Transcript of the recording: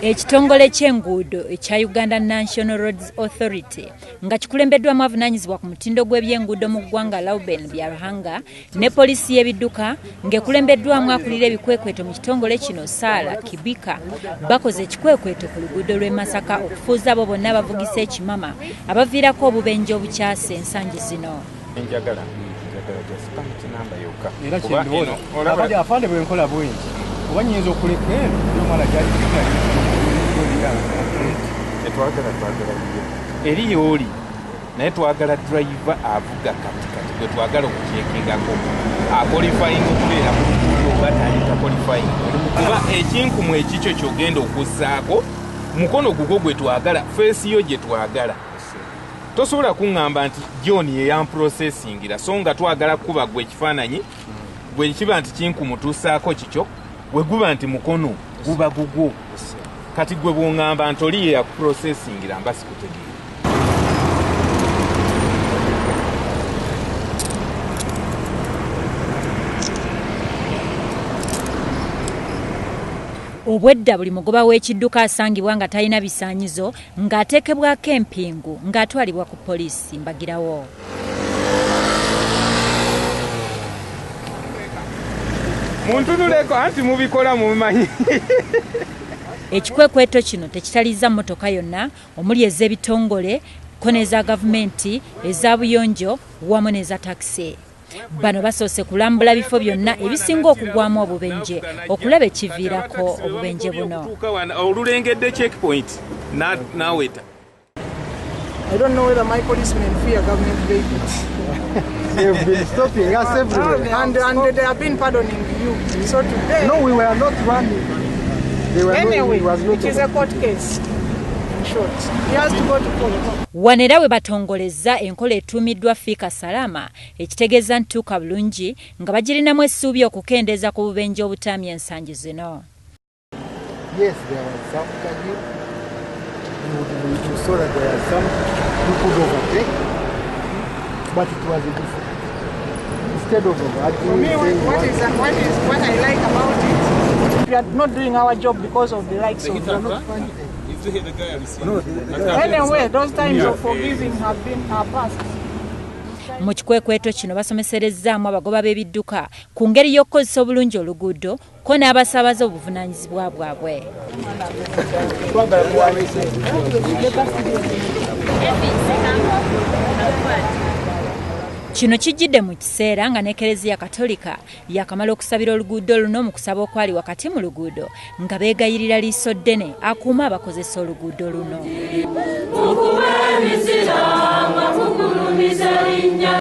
Ekitongole ky'enguudo ekya Uganda National Roads Authority nga kikulembeddwamu avunaanyizibwa ku mutindo gw'ebyenguudo mu ggwanga Lauben Byarahanga ne poliisi y'ebidduka ng'ekulembeddwamu akulira ebikwekweto mu kitongole kino Saala Kibika bakoze ekikwekweto ku luguudo lw'e Masaka okufuuza abo bonna abavugisa ekimama abaviirako obubenje obukyase ensangi zino. Era kindono abali afande bwenkola bwingi oba nyinza okuleka omwana gyali eri yooli naye twagala driver avuga katikati gwe twagala okukyekingako akolifayinga okubeera mu luguudo oba tayita kolifayinga kuba ekinkumu ekikyo kyogenda okussaako mukono gugwo gwe twagala feesi yo gye twagala. Tosobola kuŋŋamba nti John ye yamprocesingira so nga twagala kuba gwe ekifaananyi bwe kiba nti kinkumu tussaako kikyo bwe guba nti mukono guba gugwo kati gwe bw'oŋŋamba nti oli ye yakuprocesingira mba sikutegeera. Obwedda buli mugoba w'ekidduka asangibwa nga talina bisaanyizo ng'ateekebwako empingu ng'atwalibwa ku poliisi mbagirawo. Muntunuleko anti mubikola mubimanyi. Ekikwekweto kino tekitaliza mmotoka yonna omuli ez'ebitongole ko n'eza gavumenti eza buyonjo wamu n'eza takisi. Bano basoose kulambula biffo byonna ebisinga okugwamu obubenje okulaba ekiviirako obubenje buno. Olulengedde checkpoint naweta. I don't know whether my policemen fear government vehicles. They have been stopping us everywhere. And they have been pardoning you. So today... No, we were not running. They were anyway, not, it is a court case. In short, he has to go to court. Wano era mwebatongoleza enkola etuumiddwa FIIKA SAALAMA ekitegeeza tuuka bulungi nga bagirinamu essuubi okukendeeza ku bubenje obutaamya ensangi zino. Yes, there was some kajir. You saw that there are some who could overtake, but it was a different. Instead of overtaking, for me, what I like about it, we are not doing our job because of the likes of them. Anyway, those times of forgiving have been past. Mu kikwekweto kino basomeserezzaamu abagoba b'ebidduka ku ngeri y'okukozesa obulungi oluguudo ko n'abasaabaza obuvunaanyizibwa bwabwe. Kino kijjidde mu kiseera nga n'Ekereziya Katolika yakamala okusabira oluguudo luno mu kusaba okwali wakati mu luguudo nga beegayirira liiso ddene akuuma abakozesa oluguudo luno.